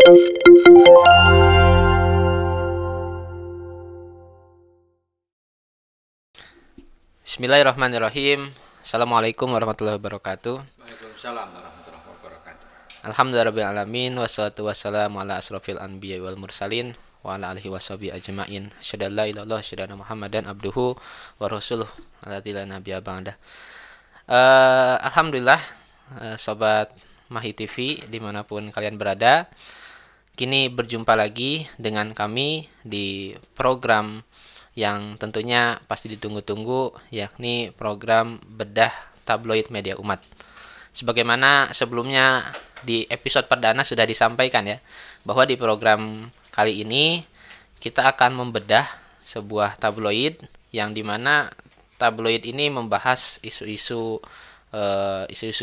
Bismillahirrahmanirrahim. Assalamualaikum warahmatullahi wabarakatuh. Waalaikumsalam warahmatullahi wabarakatuh. Alhamdulillahirabbil wassalatu wassalamu ala asrofil anbiya wal mursalin wa ala alihi washabihi ajmain. Asyhadu an la ilaha illallah asyhadu anna Muhammadan abduhu wa rasuluh. La nabiyya ba'da. Alhamdulillah, sobat Mahi TV dimanapun kalian berada, kini berjumpa lagi dengan kami di program yang tentunya pasti ditunggu-tunggu, yakni program Bedah Tabloid Media Umat. Sebagaimana sebelumnya di episode perdana sudah disampaikan ya, bahwa di program kali ini kita akan membedah sebuah tabloid yang dimana tabloid ini membahas isu-isu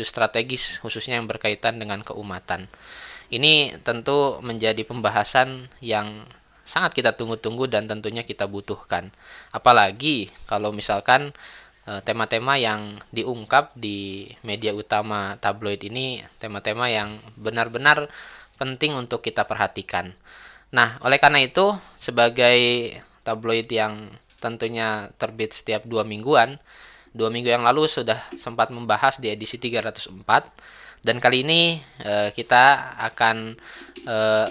strategis, khususnya yang berkaitan dengan keumatan. Ini tentu menjadi pembahasan yang sangat kita tunggu-tunggu dan tentunya kita butuhkan. Apalagi kalau misalkan tema-tema yang diungkap di media utama tabloid ini, tema-tema yang benar-benar penting untuk kita perhatikan. Nah, oleh karena itu, sebagai tabloid yang tentunya terbit setiap 2 mingguan, 2 minggu yang lalu sudah sempat membahas di edisi 304, dan kali ini kita akan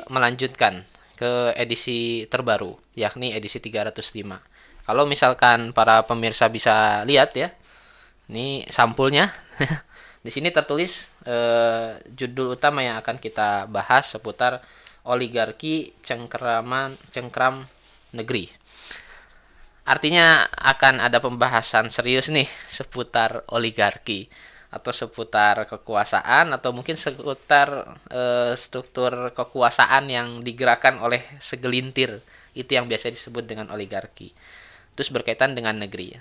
melanjutkan ke edisi terbaru, yakni edisi 305. Kalau misalkan para pemirsa bisa lihat ya, ini sampulnya. Di sini tertulis judul utama yang akan kita bahas seputar oligarki cengkram negeri. Artinya akan ada pembahasan serius nih seputar oligarki, atau seputar kekuasaan, atau mungkin seputar struktur kekuasaan yang digerakkan oleh segelintir, itu yang biasa disebut dengan oligarki. Terus berkaitan dengan negeri.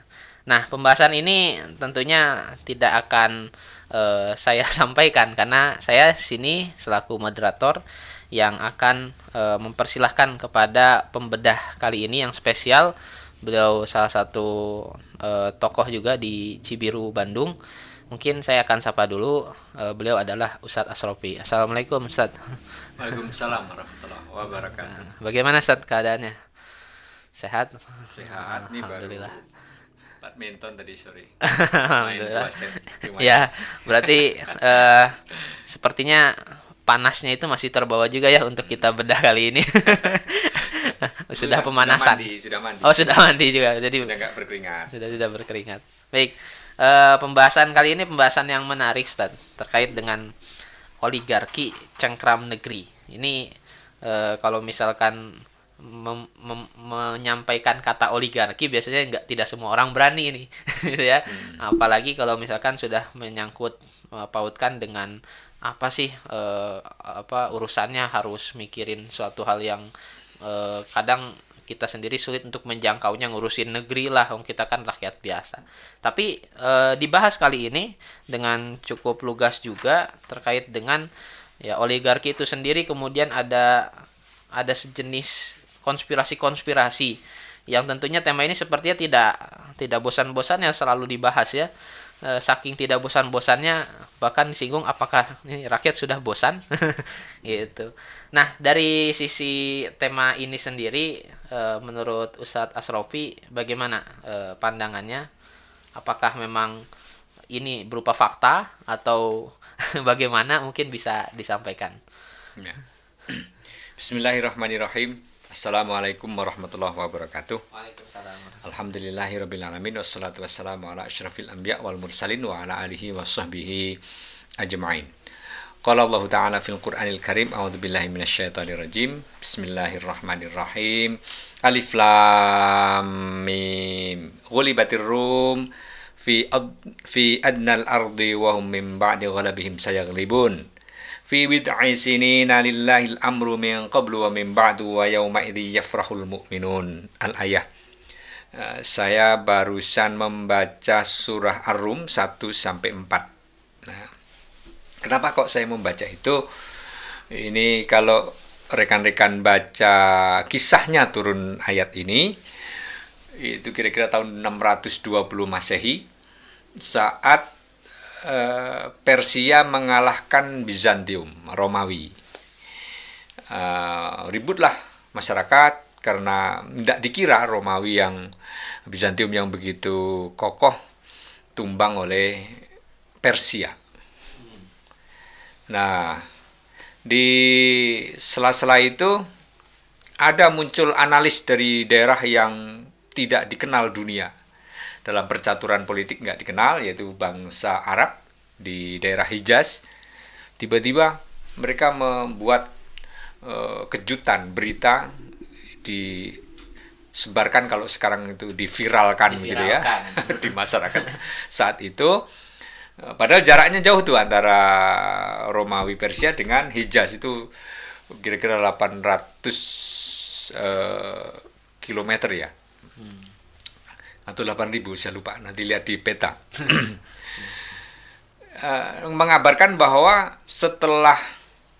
Nah, pembahasan ini tentunya tidak akan saya sampaikan, karena saya sini selaku moderator yang akan mempersilahkan kepada pembedah kali ini yang spesial. Beliau salah satu tokoh juga di Cibiru, Bandung. Mungkin saya akan sapa dulu, beliau adalah Ustadz Asrofi. Assalamualaikum Ustadz. Waalaikumsalam warahmatullahi wabarakatuh. Bagaimana Ustadz keadaannya? Sehat? Sehat nih, baru Alhamdulillah. badminton tadi sore. Main Alhamdulillah. 2 set. Ya, berarti sepertinya panasnya itu masih terbawa juga ya untuk kita bedah kali ini. Sudah pemanasan. Sudah mandi. Oh, sudah mandi juga. Jadi Sudah enggak berkeringat. sudah tidak berkeringat. Baik. Pembahasan kali ini pembahasan yang menarik, Ustaz, terkait dengan oligarki cengkram negeri. Ini kalau misalkan menyampaikan kata oligarki biasanya tidak semua orang berani ini, gitu ya. Apalagi kalau misalkan sudah menyangkut pautkan dengan apa sih urusannya, harus mikirin suatu hal yang kadang kita sendiri sulit untuk menjangkaunya, ngurusin negeri lah, kita kan rakyat biasa. Tapi dibahas kali ini dengan cukup lugas juga terkait dengan ya oligarki itu sendiri. Kemudian ada sejenis konspirasi-konspirasi yang tentunya tema ini sepertinya tidak bosan-bosannya selalu dibahas ya. Saking tidak bosan-bosannya bahkan disinggung apakah ini rakyat sudah bosan gitu. Nah, dari sisi tema ini sendiri, menurut Ustadz Asrofi bagaimana pandangannya? Apakah memang ini berupa fakta atau bagaimana, mungkin bisa disampaikan? Ya. Bismillahirrahmanirrahim. Assalamualaikum warahmatullahi wabarakatuh. Waalaikumsalam. Alhamdulillahirabbil alamin, wassalatu wassalamu ala asyrafil anbiya wal mursalin wa ala alihi washabbihi ajmain. Qala Allah Ta'ala fil Qur'anil Karim, a'udzubillahi minasyaitonir rajim. Bismillahirrahmanirrahim. Alif lam mim. Ghulibatir rum fi adnal ardi wa hum min ba'di ghalabihim sayaghlibun. Fi bid'i sinina lillahil amru min qablu wa min ba'du wa yawma idzi yafrahul mu'minun. Al-ayah. Saya barusan membaca surah Ar-Rum 1 sampai 4. Nah, kenapa kok saya membaca itu? Ini kalau rekan-rekan baca kisahnya turun ayat ini, itu kira-kira tahun 620 Masehi, saat Persia mengalahkan Bizantium, Romawi. ributlah masyarakat karena tidak dikira Romawi yang Bizantium yang begitu kokoh tumbang oleh Persia. Nah, di sela-sela itu ada muncul analis dari daerah yang tidak dikenal dunia. Dalam percaturan politik nggak dikenal, yaitu bangsa Arab di daerah Hijaz. Tiba-tiba mereka membuat kejutan berita disebarkan, kalau sekarang itu diviralkan gitu ya di masyarakat saat itu. Padahal jaraknya jauh tuh antara Romawi Persia dengan Hijaz, itu kira-kira 800 kilometer ya, atau 8.000, saya lupa, nanti lihat di peta. Mengabarkan bahwa setelah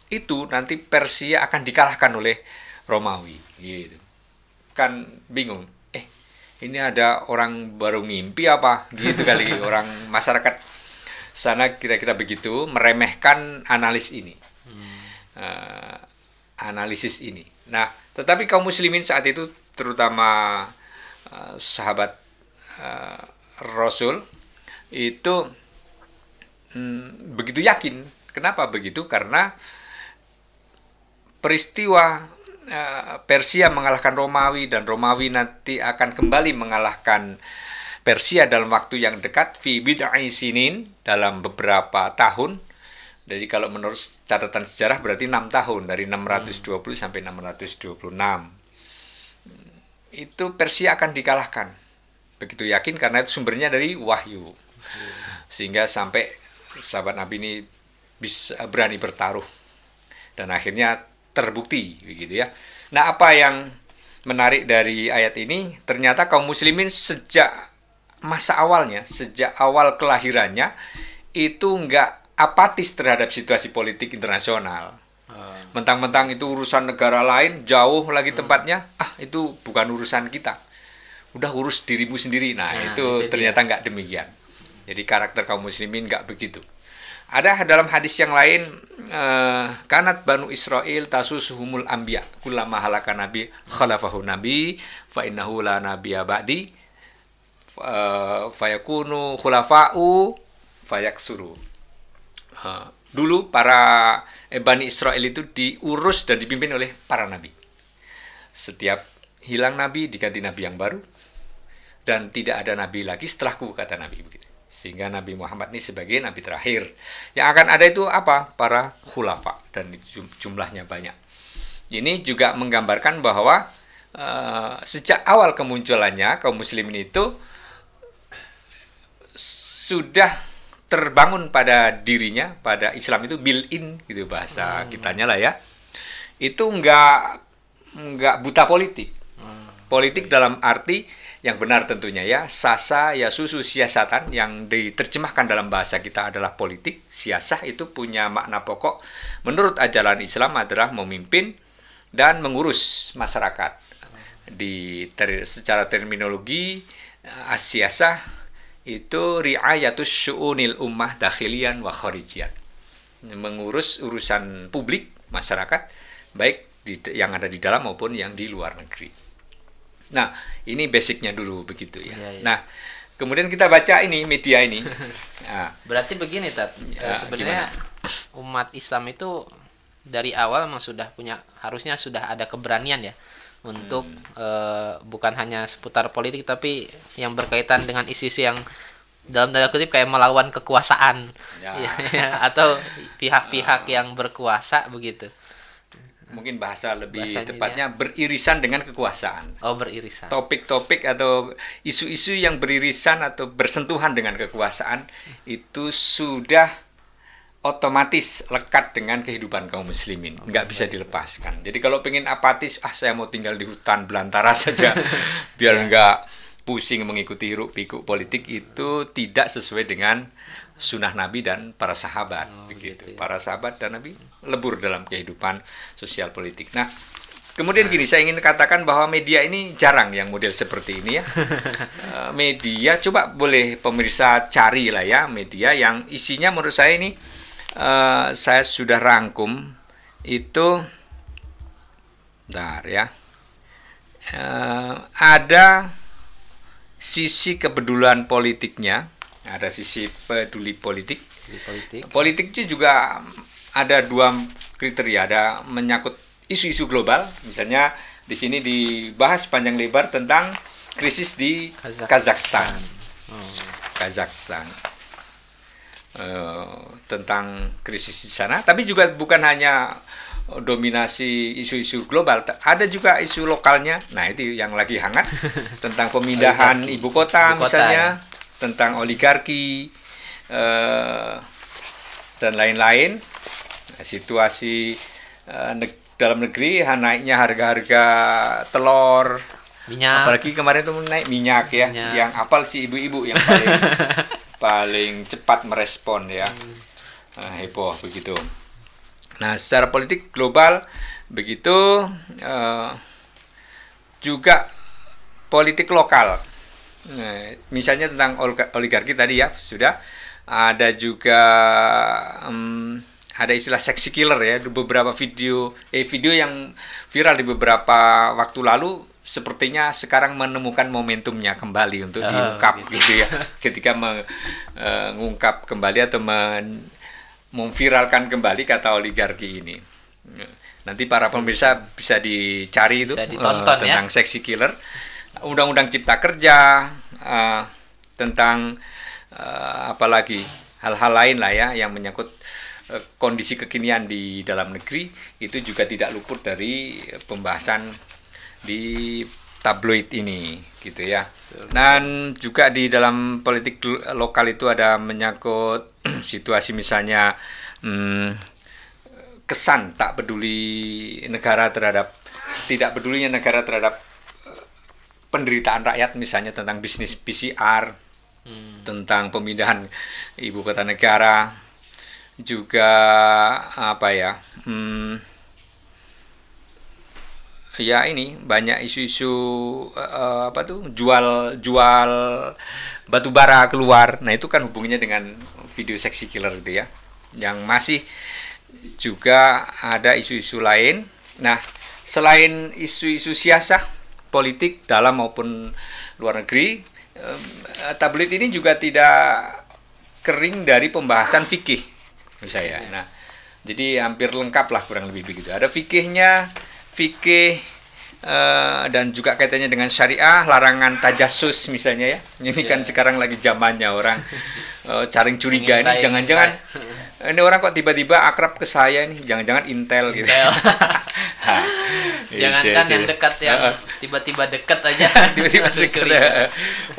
itu nanti Persia akan dikalahkan oleh Romawi gitu. Kan bingung, ini ada orang baru ngimpi apa gitu kali. Orang masyarakat sana kira-kira begitu meremehkan analisis ini. Nah, tetapi kaum muslimin saat itu, terutama sahabat Rasul itu begitu yakin. Kenapa begitu? Karena peristiwa Persia mengalahkan Romawi dan Romawi nanti akan kembali mengalahkan Persia dalam waktu yang dekat, fi bid'i sinin, dalam beberapa tahun. Jadi kalau menurut catatan sejarah berarti 6 tahun, dari 620 sampai 626. Itu Persia akan dikalahkan. Begitu yakin karena itu sumbernya dari wahyu. Sehingga sampai sahabat Nabi ini bisa berani bertaruh. Dan akhirnya terbukti begitu ya. Nah, apa yang menarik dari ayat ini, ternyata kaum muslimin sejak masa awalnya, sejak awal kelahirannya itu enggak apatis terhadap situasi politik internasional. Mentang-mentang itu urusan negara lain, jauh lagi tempatnya, itu bukan urusan kita. Udah urus dirimu sendiri. Nah, itu ternyata enggak demikian. Jadi karakter kaum muslimin enggak begitu. Ada dalam hadis yang lain, kanat Banu Israel tasusuhumul anbiya kullama halaka nabi khalafahu nabi fa innahu la nabiyya ba'di fayakunu khulafa'u fayaksuru. Dulu para Bani Israel itu diurus dan dipimpin oleh para nabi. Setiap hilang nabi diganti nabi yang baru, dan tidak ada nabi lagi setelahku, kata Nabi begitu. Sehingga Nabi Muhammad ini sebagai nabi terakhir. Yang akan ada itu apa? Para khulafa, dan jumlahnya banyak. Ini juga menggambarkan bahwa sejak awal kemunculannya kaum muslimin itu sudah terbangun pada dirinya, pada Islam itu built-in gitu bahasa kitanya lah ya. Itu enggak buta politik. Politik dalam arti yang benar tentunya ya, sasa ya susu siasatan, yang diterjemahkan dalam bahasa kita adalah politik. Siasah itu punya makna pokok menurut ajaran Islam adalah memimpin dan mengurus masyarakat. Secara terminologi as-siasah itu ri'ayatus syu'unil ummah dakhilian wa kharijian. Mengurus urusan publik masyarakat, baik yang ada di dalam maupun yang di luar negeri. Nah, ini basicnya dulu begitu ya. Nah, kemudian kita baca ini media ini. Nah, berarti begini, Tat. Sebenarnya umat Islam itu dari awal memang harusnya sudah ada keberanian ya untuk bukan hanya seputar politik, tapi yang berkaitan dengan isu-isu yang dalam tanda kutip kayak melawan kekuasaan atau pihak-pihak yang berkuasa begitu. Mungkin bahasa lebih tepatnya beririsan dengan kekuasaan. Beririsan. Topik-topik atau isu-isu yang beririsan atau bersentuhan dengan kekuasaan itu sudah otomatis lekat dengan kehidupan kaum muslimin. Nggak bisa dilepaskan. Jadi kalau pengen apatis, saya mau tinggal di hutan belantara saja biar nggak pusing mengikuti hiruk-pikuk politik, itu tidak sesuai dengan sunnah Nabi dan para sahabat begitu. Para sahabat dan Nabi lebur dalam kehidupan sosial politik. Nah, kemudian gini, saya ingin katakan bahwa media ini jarang yang model seperti ini ya. Media, coba boleh pemirsa cari lah ya media yang isinya menurut saya ini saya sudah rangkum itu Bentar ya. Ada sisi kepedulian politiknya, ada sisi peduli politik. Politik itu juga ada dua kriteria, ada menyangkut isu-isu global, misalnya di sini dibahas panjang lebar tentang krisis di Kazakhstan. Kazakhstan. Tentang krisis di sana, tapi juga bukan hanya dominasi isu-isu global, ada juga isu lokalnya. Nah, itu yang lagi hangat tentang pemindahan ibu kota misalnya, tentang oligarki dan lain-lain. Situasi dalam negeri, naiknya harga-harga telur, minyak. Apalagi kemarin itu naik minyak ya, yang apal si ibu-ibu yang paling cepat merespon ya. Heboh begitu. Nah, secara politik global begitu, juga politik lokal. Misalnya tentang oligarki tadi ya, sudah ada juga ada istilah sexy killer ya, beberapa video yang viral di beberapa waktu lalu sepertinya sekarang menemukan momentumnya kembali untuk diungkap gitu ya, ketika mengungkap kembali atau memviralkan kembali kata oligarki ini. Nanti para pemirsa bisa dicari, bisa itu tentang sexy killer, undang-undang cipta kerja, tentang apalagi hal-hal lain lah ya yang menyangkut kondisi kekinian di dalam negeri, itu juga tidak luput dari pembahasan di tabloid ini gitu ya. Dan juga di dalam politik lokal itu ada menyangkut situasi misalnya kesan tak peduli negara terhadap, tidak pedulinya negara terhadap penderitaan rakyat, misalnya tentang bisnis PCR, tentang pemindahan ibu kota negara, juga apa ya, ya ini banyak isu-isu apa tuh, jual batu bara keluar. Nah, itu kan hubungannya dengan video sexy killer itu ya. Yang masih juga ada isu-isu lain. Nah, selain isu-isu siasah politik dalam maupun luar negeri, tabloid ini juga tidak kering dari pembahasan fikih misalnya. Nah, jadi hampir lengkap lah kurang lebih begitu. Ada fikihnya, fikih dan juga kaitannya dengan syariah, larangan tajassus misalnya ya. Ini kan sekarang lagi zamannya orang saling curiga, ini jangan-jangan ini orang kok tiba-tiba akrab ke saya nih, jangan-jangan intel gitu. Jangankan yang dekat, yang tiba-tiba dekat aja. Tiba-tiba dekat.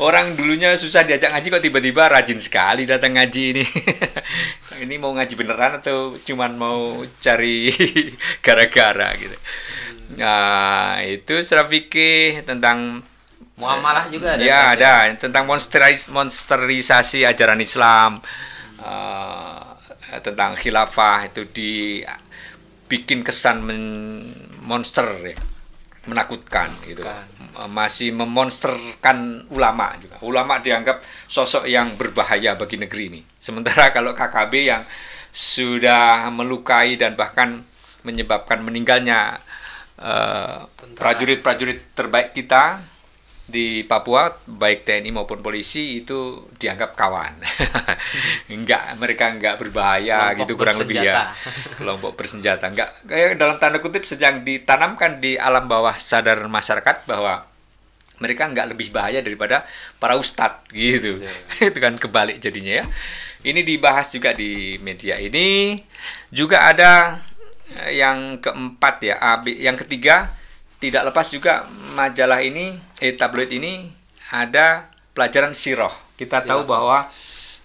Orang dulunya susah diajak ngaji kok tiba-tiba rajin sekali datang ngaji ini. Ini mau ngaji beneran atau cuman mau cari gara-gara gitu. Nah, itu secara fikih tentang muamalah juga ada. Ya, ada tentang monsterisasi ajaran Islam, tentang khilafah itu dibikin kesan monster ya, menakutkan gitu. Masih memonsterkan ulama juga. Ulama dianggap sosok yang berbahaya bagi negeri ini. Sementara kalau KKB yang sudah melukai dan bahkan menyebabkan meninggalnya prajurit-prajurit terbaik kita di Papua, baik TNI maupun polisi, itu dianggap kawan. Mereka enggak berbahaya kelompok gitu kurang lebih ya. Kelompok bersenjata. Enggak, kayak dalam tanda kutip sedang ditanamkan di alam bawah sadar masyarakat bahwa mereka enggak lebih bahaya daripada para ustadz gitu. Itu kan kebalik jadinya ya. Ini dibahas juga di media ini. Juga ada yang keempat ya, yang ketiga, tidak lepas juga majalah ini, tabloid ini ada pelajaran sirah. Kita tahu bahwa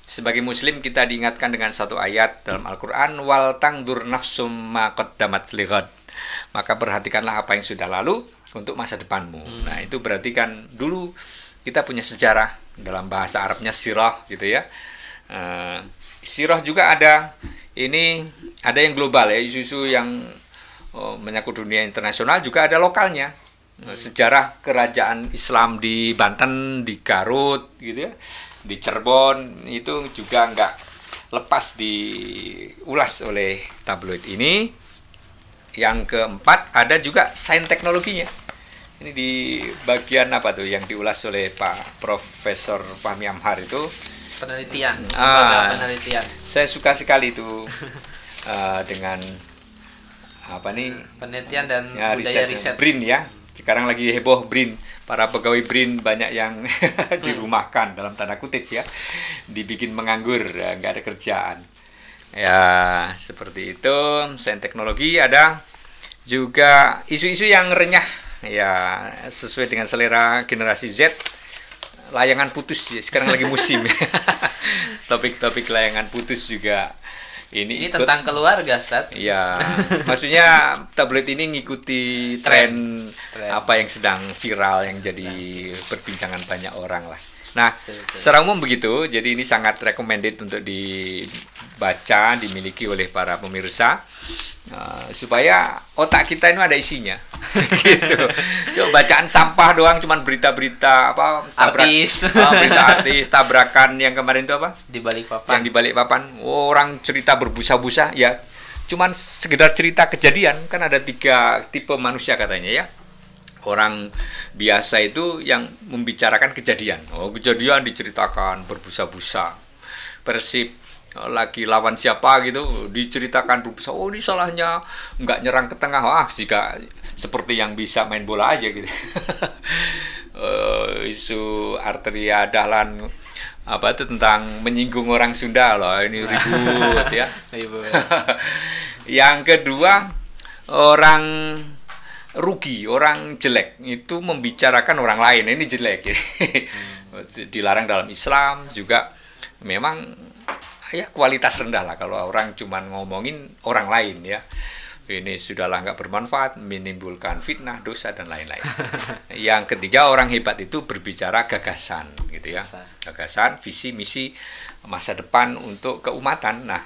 sebagai muslim kita diingatkan dengan satu ayat dalam Al-Qur'an, wal tangdur nafsum ma qaddamat lighad. Maka perhatikanlah apa yang sudah lalu untuk masa depanmu. Nah, itu berarti kan dulu kita punya sejarah, dalam bahasa Arabnya sirah gitu ya. Sirah juga ada, ini ada yang global ya, isu-isu yang menyangkut dunia internasional, juga ada lokalnya. Sejarah kerajaan Islam di Banten, di Garut gitu ya, di Cirebon, itu juga nggak lepas diulas oleh tabloid ini. Yang keempat, ada juga sains teknologinya. Ini di bagian apa tuh yang diulas oleh Pak Profesor Fahmi Amhar itu Penelitian, lembaga penelitian. saya suka sekali itu dengan apa nih Penelitian dan ya, budaya riset. BRIN ya. Sekarang lagi heboh BRIN. Para pegawai BRIN banyak yang dirumahkan dalam tanda kutip ya, dibikin menganggur, ya, nggak ada kerjaan. Ya seperti itu. Sains teknologi ada juga isu-isu yang renyah ya sesuai dengan selera generasi Z. Layangan putus ya, sekarang lagi musim. Topik-topik layangan putus juga ini ikut. Tentang keluarga, Ustaz. Iya, maksudnya tablet ini ngikuti tren apa yang sedang viral yang jadi perbincangan banyak orang lah. Nah, secara umum begitu. Jadi ini sangat recommended untuk dibaca, dimiliki oleh para pemirsa. Supaya otak kita ini ada isinya. Gitu. Coba bacaan sampah doang, cuman berita-berita apa artis, berita artis, tabrakan yang kemarin itu apa? Di Balikpapan. Yang di Balikpapan, orang cerita berbusa-busa, ya cuman sekedar cerita kejadian. Kan ada 3 tipe manusia katanya ya. Orang biasa itu yang membicarakan kejadian. Oh, kejadian diceritakan berbusa-busa. Persib lagi lawan siapa gitu diceritakan berbusa, oh ini salahnya nggak nyerang ke tengah, wah jika seperti yang bisa main bola aja gitu. Isu Arteria Dahlan apa itu tentang menyinggung orang Sunda loh, ini ribut ya. Yang kedua, orang rugi, orang jelek itu membicarakan orang lain, ini jelek. Dilarang dalam Islam juga. Memang ya kualitas rendah lah kalau orang cuman ngomongin orang lain ya. Ini sudahlah nggak bermanfaat, menimbulkan fitnah, dosa dan lain-lain. Yang ketiga, orang hebat itu berbicara gagasan gitu ya. Gagasan, visi, misi masa depan untuk keumatan. Nah,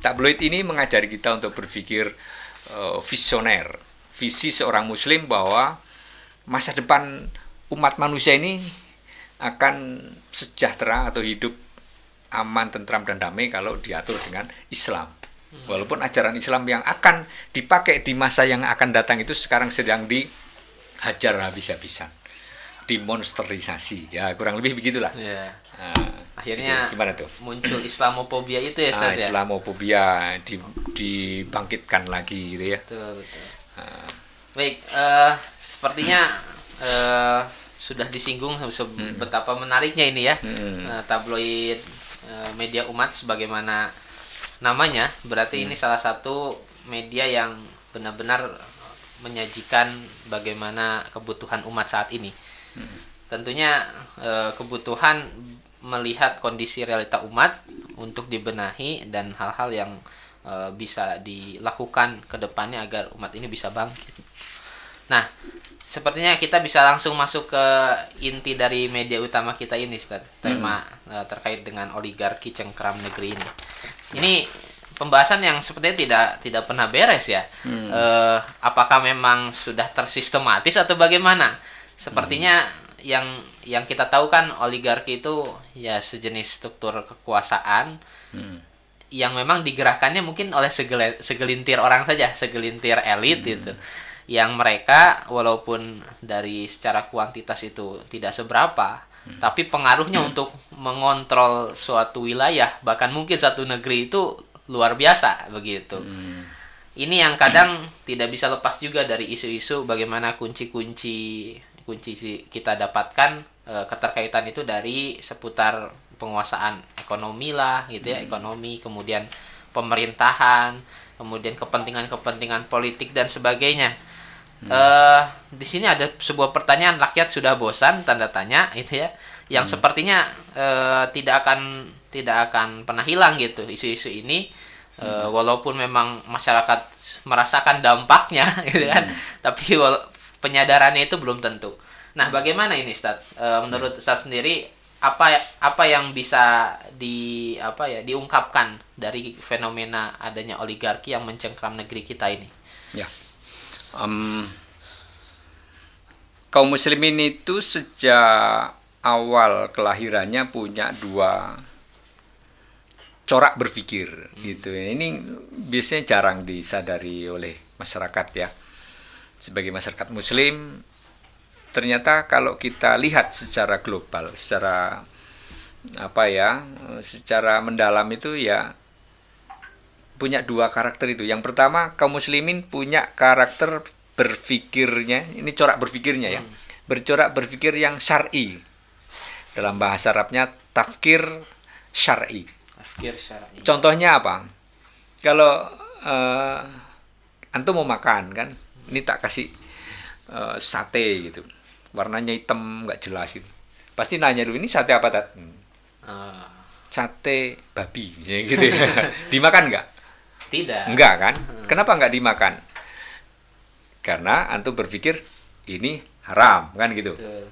tabloid ini mengajari kita untuk berpikir visioner. Visi seorang muslim bahwa masa depan umat manusia ini akan sejahtera atau hidup aman, tentram, dan damai kalau diatur dengan Islam. Walaupun ajaran Islam yang akan dipakai di masa yang akan datang itu sekarang sedang dihajar habis-habisan, dimonsterisasi, ya kurang lebih begitulah. Yeah. Akhirnya itu, gimana tuh? Muncul Islamofobia itu ya, Ustaz, ya? Islamofobia dibangkitkan lagi gitu ya. Betul. Baik, sepertinya sudah disinggung betapa menariknya ini ya, tabloid media umat sebagaimana namanya. Berarti ini salah satu media yang benar-benar menyajikan bagaimana kebutuhan umat saat ini. Tentunya kebutuhan melihat kondisi realita umat untuk dibenahi dan hal-hal yang bisa dilakukan ke depannya agar umat ini bisa bangkit. Nah, sepertinya kita bisa langsung masuk ke inti dari media utama kita ini, Ustaz. Tema terkait dengan oligarki cengkeram negeri ini. Ini pembahasan yang sepertinya tidak pernah beres ya. Apakah memang sudah tersistematis atau bagaimana? Sepertinya yang kita tahu kan oligarki itu ya sejenis struktur kekuasaan yang memang digerakkannya mungkin oleh segelintir orang saja, segelintir elit gitu. Yang mereka walaupun dari secara kuantitas itu tidak seberapa, tapi pengaruhnya untuk mengontrol suatu wilayah, bahkan mungkin satu negeri itu luar biasa begitu. Ini yang kadang tidak bisa lepas juga dari isu-isu bagaimana kunci kita dapatkan keterkaitan itu dari seputar penguasaan ekonomi lah gitu ya, ekonomi, kemudian pemerintahan, kemudian kepentingan politik dan sebagainya. Di sini ada sebuah pertanyaan, rakyat sudah bosan tanda tanya itu ya, yang sepertinya tidak akan pernah hilang gitu isu-isu ini, walaupun memang masyarakat merasakan dampaknya gitu kan, tapi penyadarannya itu belum tentu. Nah, bagaimana ini, Ustaz? Menurut Ustaz sendiri apa yang bisa diungkapkan dari fenomena adanya oligarki yang mencengkram negeri kita ini? Ya. Kaum muslimin itu sejak awal kelahirannya punya 2 corak berpikir gitu. Ini biasanya jarang disadari oleh masyarakat ya. Sebagai masyarakat muslim, ternyata kalau kita lihat secara global, secara secara mendalam itu ya punya dua karakter itu. Yang pertama, kaum muslimin punya karakter berpikirnya, ini corak berpikirnya ya. Bercorak berpikir yang syar'i. Dalam bahasa Arabnya tafkir syar'i. Contohnya apa? Kalau antum mau makan kan, ini tak kasih sate gitu, warnanya hitam nggak jelas gitu, pasti nanya dulu, ini sate apa tat? Sate babi gitu ya. Dimakan nggak? Tidak. Enggak kan? Kenapa nggak dimakan? Karena antum berpikir ini haram kan gitu. Betul.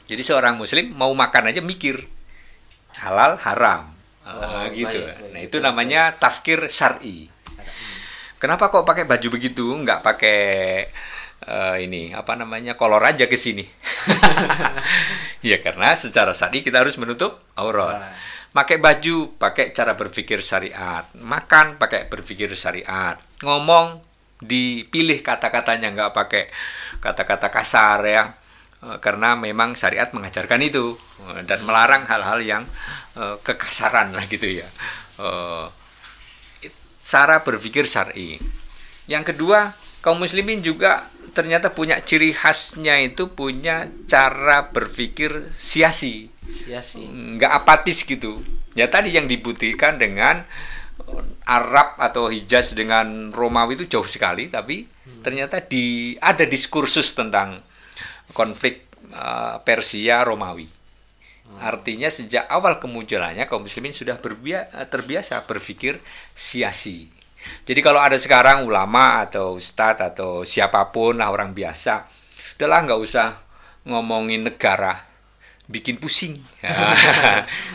Jadi seorang muslim mau makan aja mikir halal haram. Gitu. Baik. Nah, itu namanya tafkir syar'i. Kenapa kok pakai baju begitu? Nggak pakai kolor aja ke sini. Ya karena secara syar'i kita harus menutup aurat. Pakai baju, pakai cara berpikir syariat. Makan, pakai berpikir syariat. Ngomong, dipilih kata-katanya, nggak pakai kata-kata kasar ya. Karena memang syariat mengajarkan itu dan melarang hal-hal yang kekasaran lah gitu ya. Cara berpikir syar'i. Yang kedua, kaum muslimin juga ternyata punya ciri khasnya, itu punya cara berpikir siasi. Nggak apatis gitu. Ya tadi yang dibuktikan dengan Arab atau Hijaz dengan Romawi itu jauh sekali, tapi ternyata ada diskursus tentang konflik Persia Romawi. Artinya sejak awal kemunculannya kaum muslimin sudah terbiasa berpikir siasi. Jadi kalau ada sekarang ulama atau ustadz atau siapapun lah orang biasa, udahlah nggak usah ngomongin negara, bikin pusing.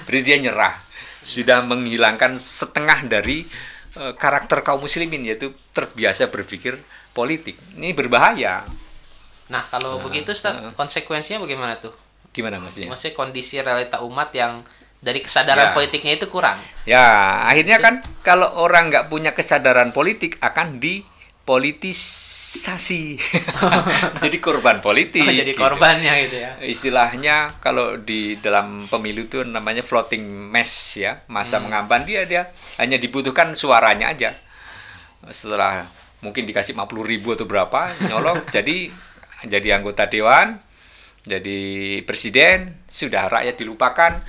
Berarti dia nyerah, sudah menghilangkan setengah dari karakter kaum muslimin, yaitu terbiasa berpikir politik. Ini berbahaya. Nah, kalau begitu Ustaz, konsekuensinya bagaimana tuh? Gimana maksudnya? Maksudnya kondisi realita umat yang dari kesadaran politiknya itu kurang. Ya, akhirnya kan kalau orang nggak punya kesadaran politik akan dipolitisasi. Jadi korban politik. Jadi korbannya gitu ya. Istilahnya kalau di dalam pemilu itu namanya floating mass ya, masa mengambang, dia hanya dibutuhkan suaranya aja. Setelah mungkin dikasih 50.000 atau berapa, nyolong jadi anggota dewan, jadi presiden, sudah rakyat dilupakan.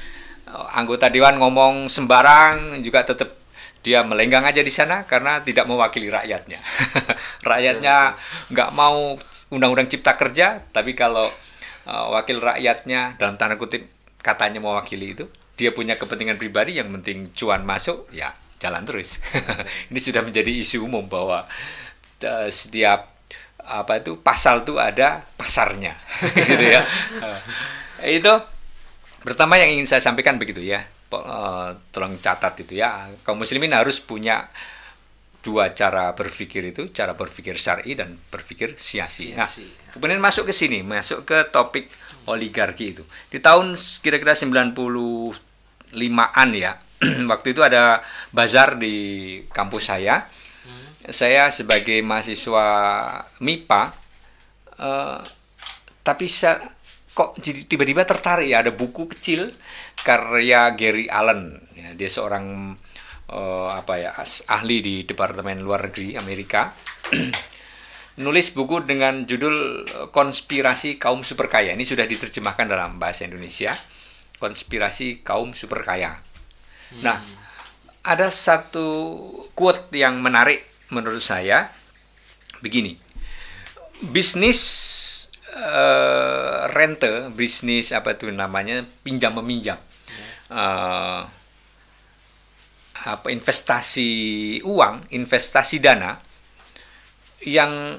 Anggota dewan ngomong sembarang juga tetap dia melenggang aja di sana karena tidak mewakili rakyatnya. Rakyatnya nggak mau undang-undang cipta kerja, tapi kalau wakil rakyatnya dalam tanda kutip katanya mewakili itu, dia punya kepentingan pribadi, yang penting cuan masuk, ya jalan terus. Ini sudah menjadi isu umum bahwa setiap pasal itu ada pasarnya. Gitu ya. Itu pertama yang ingin saya sampaikan begitu ya. Tolong catat itu ya. Kaum muslimin harus punya dua cara berpikir itu, cara berpikir syar'i dan berpikir siasi. Nah, kemudian masuk ke sini, masuk ke topik oligarki itu. Di tahun kira-kira 95-an ya. Waktu itu ada bazar di kampus saya. Saya sebagai mahasiswa MIPA, tapi kok jadi tiba-tiba tertarik ya, ada buku kecil karya Gary Allen ya, dia seorang ahli di Departemen Luar Negeri Amerika. Nulis buku dengan judul Konspirasi Kaum Superkaya. Ini sudah diterjemahkan dalam bahasa Indonesia, Konspirasi Kaum Superkaya. Nah, ada satu quote yang menarik menurut saya begini. Bisnis rente, bisnis pinjam meminjam, investasi uang, investasi dana yang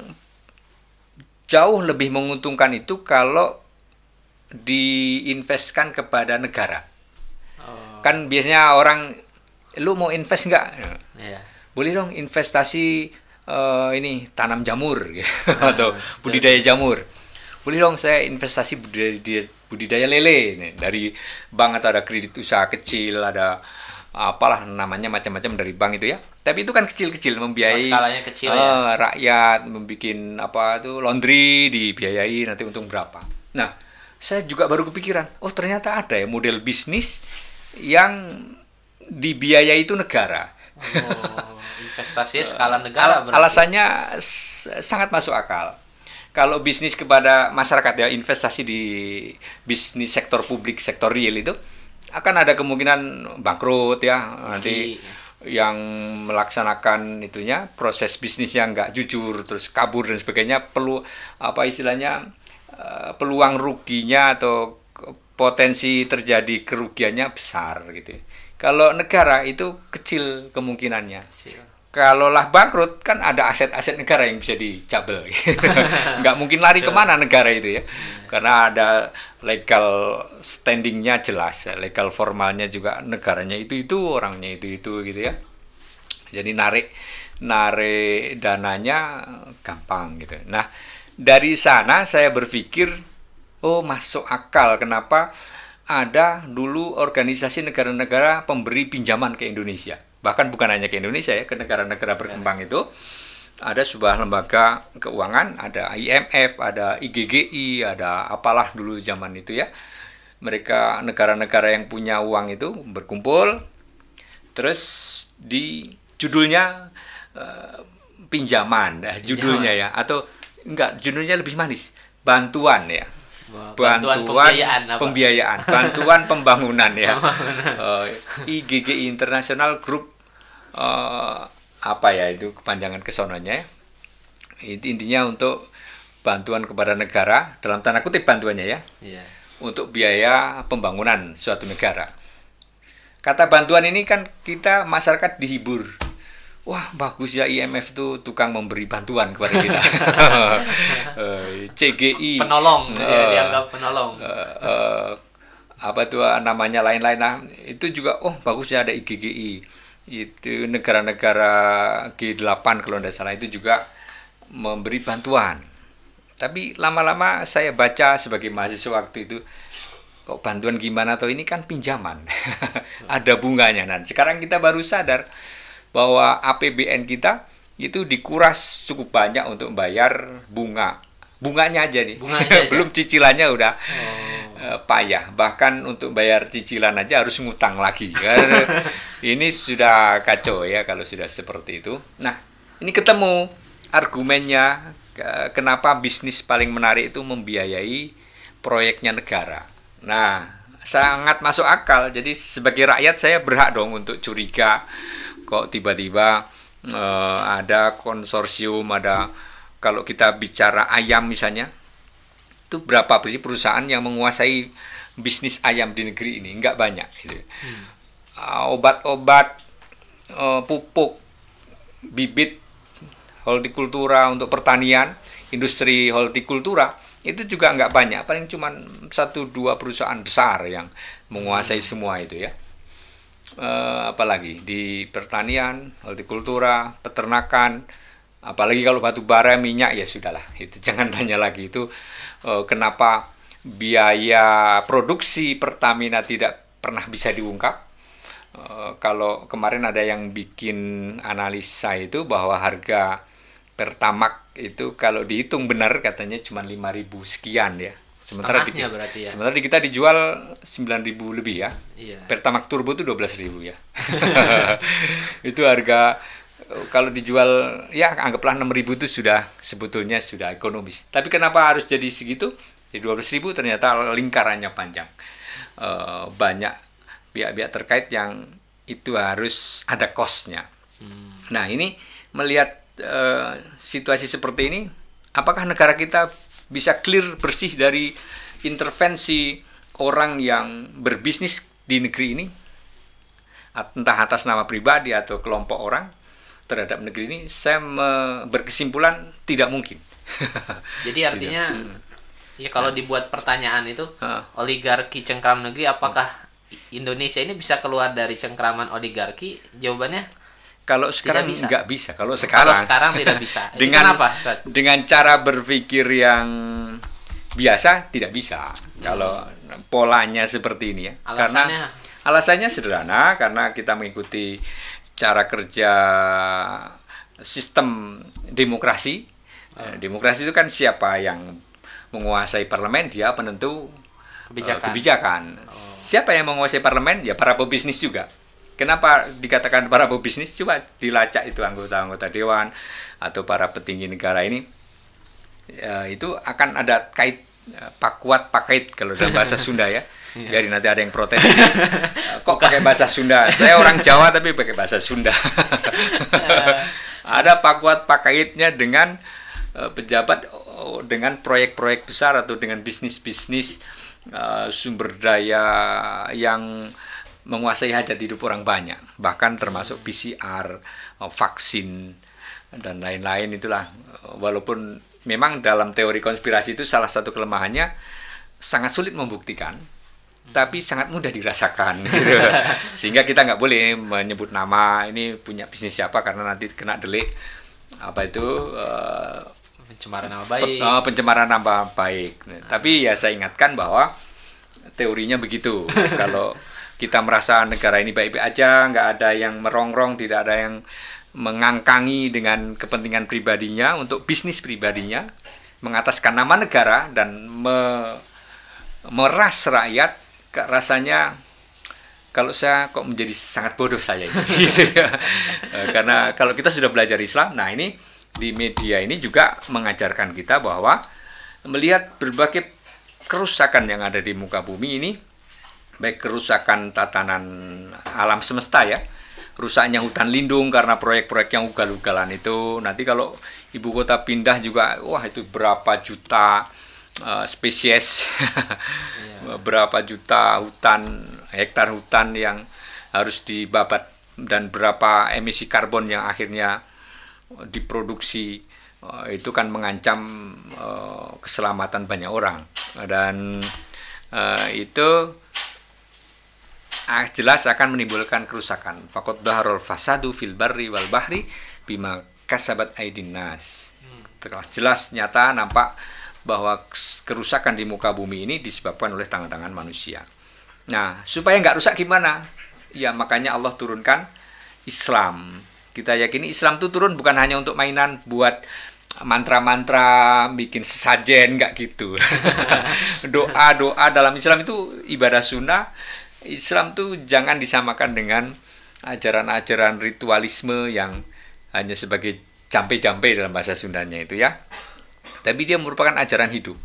jauh lebih menguntungkan itu kalau diinvestkan kepada negara. Kan biasanya orang, lu mau invest nggak? Boleh dong investasi tanam jamur gitu. Atau budidaya jamur. Boleh dong saya investasi budidaya lele nih, dari bank, atau ada kredit usaha kecil, ada apalah namanya macam-macam dari bank itu ya. Tapi itu kan kecil-kecil membiayai skalanya kecil ya. Rakyat, membikin apa itu laundry dibiayai nanti untung berapa. Nah, saya juga baru kepikiran, oh ternyata ada ya model bisnis yang dibiayai itu negara. Oh, investasinya skala negara berarti. Alasannya sangat masuk akal. Kalau bisnis kepada masyarakat ya, investasi di bisnis sektor publik, sektor real itu akan ada kemungkinan bangkrut ya nanti. Yang melaksanakan itunya proses bisnis yang nggak jujur terus kabur dan sebagainya, perlu apa istilahnya peluang ruginya atau potensi terjadi kerugiannya besar gitu. Kalau negara itu kecil kemungkinannya. Kalau lah bangkrut kan ada aset-aset negara yang bisa dicabel. Nggak mungkin lari kemana negara itu ya. Karena ada legal standingnya jelas, legal formalnya juga negaranya itu orangnya itu gitu ya. Jadi narik dananya gampang gitu. Nah dari sana saya berpikir, oh masuk akal kenapa ada dulu organisasi negara-negara pemberi pinjaman ke Indonesia. Bahkan bukan hanya ke Indonesia ya, ke negara-negara berkembang itu ada sebuah lembaga keuangan, ada IMF, ada IGGI, ada apalah dulu zaman itu ya. Mereka negara-negara yang punya uang itu berkumpul, terus di judulnya pinjaman, judulnya ya, atau enggak, judulnya lebih manis, bantuan ya. Bantuan pembiayaan, bantuan pembangunan ya. IGGI International Group apa ya itu kepanjangan kesononya ya. Intinya untuk bantuan kepada negara, dalam tanda kutip bantuannya ya, untuk biaya pembangunan suatu negara. Kata bantuan ini kan kita masyarakat dihibur, wah bagus ya IMF itu tukang memberi bantuan kepada kita. CGI penolong, dianggap penolong. Apa itu namanya lain-lain, nah itu juga oh bagus ya ada IGGI. Itu negara-negara G8 kalau tidak salah itu juga memberi bantuan. Tapi lama-lama saya baca sebagai mahasiswa waktu itu, kok bantuan gimana, atau ini kan pinjaman. Ada bunganya. Nah, sekarang kita baru sadar bahwa APBN kita itu dikuras cukup banyak untuk bayar bunganya aja nih. Belum cicilannya udah payah. Bahkan untuk bayar cicilan aja harus ngutang lagi. Ini sudah kacau ya kalau sudah seperti itu. Nah, ini ketemu argumennya kenapa bisnis paling menarik itu membiayai proyeknya negara. Nah, sangat masuk akal. Jadi sebagai rakyat saya berhak dong untuk curiga kok tiba-tiba ada konsorsium, ada, kalau kita bicara ayam misalnya, itu berapa sih perusahaan yang menguasai bisnis ayam di negeri ini? Nggak banyak gitu. Obat-obat, pupuk, bibit, hortikultura untuk pertanian, industri hortikultura itu juga nggak banyak, paling cuma 1-2 perusahaan besar yang menguasai semua itu ya. Apalagi di pertanian, hortikultura, peternakan, apalagi kalau batu bara, minyak ya sudahlah, itu jangan tanya lagi. Itu kenapa biaya produksi Pertamina tidak pernah bisa diungkap. Kalau kemarin ada yang bikin analisa itu bahwa harga Pertamax itu kalau dihitung benar katanya cuma 5.000 sekian ya. Sementara berarti ya. Sementara di kita dijual 9.000 lebih ya. Iya. Pertamax Turbo itu 12.000 ya. Itu harga kalau dijual ya anggaplah 6.000 itu sudah sebetulnya sudah ekonomis. Tapi kenapa harus jadi segitu? Di 12.000 ternyata lingkarannya panjang. Banyak pihak-pihak terkait yang itu harus ada cost-nya. Nah, ini melihat situasi seperti ini, apakah negara kita bisa clear bersih dari intervensi orang yang berbisnis di negeri ini, entah atas nama pribadi atau kelompok orang terhadap negeri ini? Saya berkesimpulan tidak mungkin. Jadi artinya ya kalau dibuat pertanyaan itu oligarki cengkram negeri, apakah Indonesia ini bisa keluar dari cengkraman oligarki? Jawabannya kalau sekarang nggak bisa. Kalau sekarang tidak bisa. Dengan apa, Ustaz? Dengan cara berpikir yang biasa tidak bisa. Kalau polanya seperti ini ya. Alasannya? Alasannya sederhana, karena kita mengikuti cara kerja sistem demokrasi. Demokrasi itu kan siapa yang menguasai parlemen, dia penentu kebijakan. Siapa yang menguasai parlemen? Ya para pebisnis juga. Kenapa dikatakan para pebisnis? Coba dilacak itu anggota-anggota dewan atau para petinggi negara ini. Itu akan ada kait pakuat pakait kalau dalam bahasa Sunda ya. Biar nanti ada yang protes. Kok pakai bahasa Sunda? Saya orang Jawa tapi pakai bahasa Sunda. Ada pakuat pakaitnya dengan pejabat, dengan proyek-proyek besar atau dengan bisnis-bisnis sumber daya yang menguasai hajat hidup orang banyak, bahkan termasuk PCR, vaksin dan lain-lain. Itulah, walaupun memang dalam teori konspirasi itu salah satu kelemahannya sangat sulit membuktikan, tapi sangat mudah dirasakan gitu. Sehingga kita nggak boleh menyebut nama ini punya bisnis siapa, karena nanti kena delik pencemaran nama baik. Pencemaran nama baik. Tapi ya saya ingatkan bahwa teorinya begitu. Kalau kita merasa negara ini baik-baik aja, nggak ada yang merongrong, tidak ada yang mengangkangi dengan kepentingan pribadinya untuk bisnis pribadinya, mengataskan nama negara dan meras rakyat, rasanya kalau saya kok menjadi sangat bodoh saya ini. Gitu ya. Karena kalau kita sudah belajar Islam, nah ini di media ini juga mengajarkan kita bahwa melihat berbagai kerusakan yang ada di muka bumi ini, baik kerusakan tatanan alam semesta ya, rusaknya hutan lindung karena proyek-proyek yang ugal-ugalan itu. Nanti kalau ibu kota pindah juga, wah itu berapa juta spesies, berapa juta hutan, hektar hutan yang harus dibabat, dan berapa emisi karbon yang akhirnya diproduksi. Itu kan mengancam keselamatan banyak orang, dan itu jelas akan menimbulkan kerusakan. Faqad dhaharul fasadu fil barri wal bahri bima kasabat aydin nas. Jelas nyata nampak bahwa kerusakan di muka bumi ini disebabkan oleh tangan-tangan manusia. Nah, supaya nggak rusak gimana? Ya makanya Allah turunkan Islam. Kita yakini Islam itu turun bukan hanya untuk mainan, buat mantra-mantra, bikin sesajen, nggak gitu. Doa-doa dalam Islam itu ibadah sunnah. Islam tuh jangan disamakan dengan ajaran-ajaran ritualisme yang hanya sebagai jampe-jampe dalam bahasa Sundanya itu ya. Tapi dia merupakan ajaran hidup.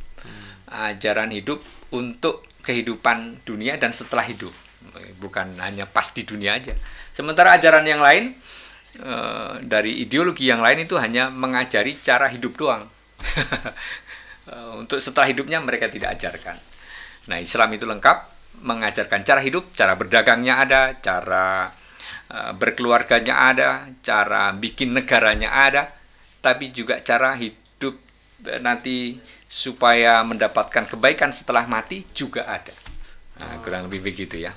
Ajaran hidup untuk kehidupan dunia dan setelah hidup. Bukan hanya pas di dunia aja. Sementara ajaran yang lain, dari ideologi yang lain itu hanya mengajari cara hidup doang. Untuk setelah hidupnya mereka tidak ajarkan. Nah, Islam itu lengkap, mengajarkan cara hidup, cara berdagangnya ada, cara berkeluarganya ada, cara bikin negaranya ada, tapi juga cara hidup nanti supaya mendapatkan kebaikan setelah mati juga ada. Nah, kurang lebih begitu ya.